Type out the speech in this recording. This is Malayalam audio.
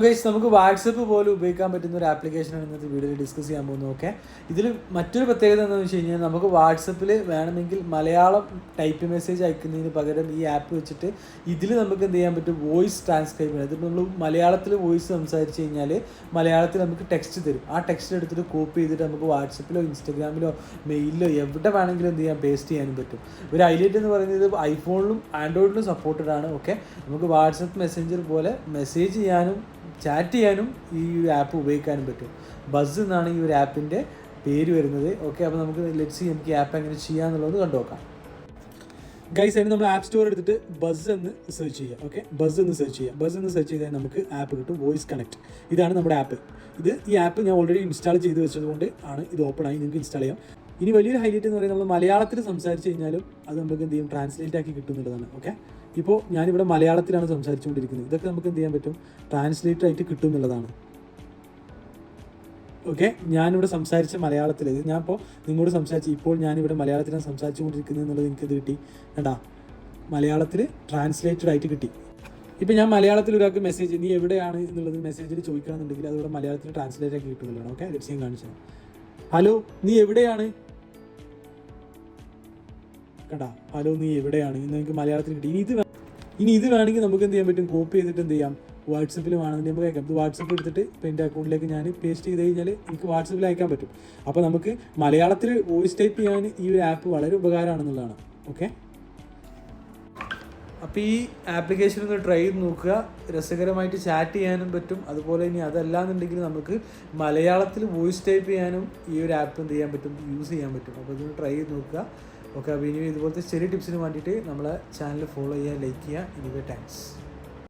ഗൈസ്, നമുക്ക് വാട്സപ്പ് പോലും ഉപയോഗിക്കാൻ പറ്റുന്ന ഒരു ആപ്ലിക്കേഷനാണ് ഇന്നത്തെ വീഡിയോയിൽ ഡിസ്കസ് ചെയ്യാൻ പോകുന്നത്. ഓക്കെ, ഇതിൽ മറ്റൊരു പ്രത്യേകത എന്താണെന്ന് വെച്ച് കഴിഞ്ഞാൽ നമുക്ക് വാട്സപ്പിൽ വേണമെങ്കിൽ മലയാളം ടൈപ്പ് മെസ്സേജ് അയക്കുന്നതിന് പകരം ഈ ആപ്പ് വെച്ചിട്ട് ഇതിൽ നമുക്ക് എന്ത് ചെയ്യാൻ പറ്റും, വോയിസ് ട്രാൻസ്ക്രൈബ് ചെയ്യാം. ഇതിപ്പോൾ നമ്മൾ മലയാളത്തിൽ വോയിസ് സംസാരിച്ച് കഴിഞ്ഞാൽ മലയാളത്തിൽ നമുക്ക് ടെക്സ്റ്റ് തരും. ആ ടെക്സ്റ്റ് എടുത്തിട്ട് കോപ്പി ചെയ്തിട്ട് നമുക്ക് വാട്സപ്പിലോ ഇൻസ്റ്റാഗ്രാമിലോ മെയിലിലോ എവിടെ വേണമെങ്കിലും എന്ത് ചെയ്യാം, പേസ്റ്റ് ചെയ്യാനും പറ്റും. ഒരു ഹൈലൈറ്റ് എന്ന് പറയുന്നത് ഐഫോണിലും ആൻഡ്രോയിഡിലും സപ്പോർട്ടഡ് ആണ്. ഓക്കെ, നമുക്ക് വാട്സപ്പ് മെസ്സഞ്ചർ പോലെ മെസ്സേജ് ചെയ്യാനും ചാറ്റ് ചെയ്യാനും ഈ ഒരു ആപ്പ് ഉപയോഗിക്കാനും പറ്റും. ബസ് എന്നാണ് ഈ ഒരു ആപ്പിൻ്റെ പേര് വരുന്നത്. ഓക്കെ, അപ്പോൾ നമുക്ക് നമുക്ക് ഈ ആപ്പ് എങ്ങനെ ചെയ്യാമെന്നുള്ളത് കണ്ടു നോക്കാം. ഗൈസ്, അതിന് നമ്മൾ ആപ്പ് സ്റ്റോർ എടുത്തിട്ട് ബസ് എന്ന് സെർച്ച് ചെയ്യുക. ഓക്കെ, ബസ് എന്ന് സെർച്ച് ചെയ്യുക. ബസ് എന്ന് സെർച്ച് ചെയ്താൽ നമുക്ക് ആപ്പ് കിട്ടും, വോയിസ് കണക്ട്. ഇതാണ് നമ്മുടെ ആപ്പ്. ഈ ആപ്പ് ഞാൻ ഓൾറെഡി ഇൻസ്റ്റാൾ ചെയ്ത് വെച്ചതുകൊണ്ട് ആണ് ഇത് ഓപ്പൺ ആയി. നിങ്ങൾക്ക് ഇൻസ്റ്റാൾ ചെയ്യാം. ഇനി വലിയൊരു ഹൈലൈറ്റ് എന്ന് പറയുന്നത് നമ്മൾ മലയാളത്തിൽ സംസാരിച്ച് കഴിഞ്ഞാലും അത് നമുക്ക് എന്ത് ചെയ്യും, ട്രാൻസ്ലേറ്റ് ആക്കി കിട്ടുന്നുള്ളതാണ്. ഓക്കെ, ഇപ്പോൾ ഞാനിവിടെ മലയാളത്തിലാണ് സംസാരിച്ചുകൊണ്ടിരിക്കുന്നത്. ഇതൊക്കെ നമുക്ക് എന്ത് ചെയ്യാൻ പറ്റും, ട്രാൻസ്ലേറ്റർ ആയിട്ട് കിട്ടും എന്നുള്ളതാണ്. ഓക്കെ, ഞാനിവിടെ സംസാരിച്ച മലയാളത്തിൽ ഞാനിപ്പോൾ നിങ്ങളോട് ഇപ്പോൾ ഞാനിവിടെ മലയാളത്തിലാണ് സംസാരിച്ചുകൊണ്ടിരിക്കുന്നത് എന്നുള്ളത് എനിക്കത് കിട്ടി. കണ്ടാ, മലയാളത്തിൽ ട്രാൻസ്ലേറ്റഡ് ആയിട്ട് കിട്ടി. ഇപ്പം ഞാൻ മലയാളത്തിൽ ഒരാൾക്ക് മെസ്സേജ് നീ എവിടെയാണ് എന്നുള്ളത് മെസ്സേജിൽ ചോദിക്കണമെന്നുണ്ടെങ്കിൽ അതിവിടെ മലയാളത്തിൽ ട്രാൻസ്ലേറ്റ് ആക്കി കിട്ടുന്നുള്ളതാണ്. ഓക്കെ, ലക്ഷ്യം കാണിച്ചത്. ഹലോ, നീ എവിടെയാണ്? കണ്ടാ, ഹലോ നീ എവിടെയാണ് എന്ന് എനിക്ക് മലയാളത്തിൽ കിട്ടി. ഇനി ഇത് വേണമെങ്കിൽ നമുക്ക് എന്ത് ചെയ്യാൻ പറ്റും, കോപ്പി ചെയ്തിട്ട് എന്ത് ചെയ്യാം, വാട്സപ്പിൽ വേണമെങ്കിൽ നമുക്ക് അയക്കാം. ഇത് വാട്സപ്പ് എടുത്തിട്ട് ഇപ്പോൾ എൻ്റെ അക്കൗണ്ടിലേക്ക് ഞാൻ പേസ്റ്റ് ചെയ്ത് കഴിഞ്ഞാൽ എനിക്ക് വാട്സപ്പിൽ അയക്കാൻ പറ്റും. അപ്പോൾ നമുക്ക് മലയാളത്തിൽ വോയിസ് ടൈപ്പ് ചെയ്യാൻ ഈ ഒരു ആപ്പ് വളരെ ഉപകാരമാണെന്നുള്ളതാണ്. ഓക്കെ, അപ്പോൾ ഈ ആപ്ലിക്കേഷൻ ഒന്ന് ട്രൈ ചെയ്ത് നോക്കുക. രസകരമായിട്ട് ചാറ്റ് ചെയ്യാനും പറ്റും. അതുപോലെ ഇനി അതല്ലാന്നുണ്ടെങ്കിൽ നമുക്ക് മലയാളത്തിൽ വോയിസ് ടൈപ്പ് ചെയ്യാനും ഈ ഒരു ആപ്പ് എന്ത് ചെയ്യാൻ പറ്റും, യൂസ് ചെയ്യാൻ പറ്റും. അപ്പോൾ ഇതൊന്ന് ട്രൈ ചെയ്ത് നോക്കുക. ഓക്കെ, അപ്പോൾ ഇനി ഇതുപോലത്തെ ചെറിയ ടിപ്സിന് വേണ്ടിയിട്ട് നമ്മളെ ചാനൽ ഫോളോ ചെയ്യുക, ലൈക്ക് ചെയ്യുക. Anyway thanks.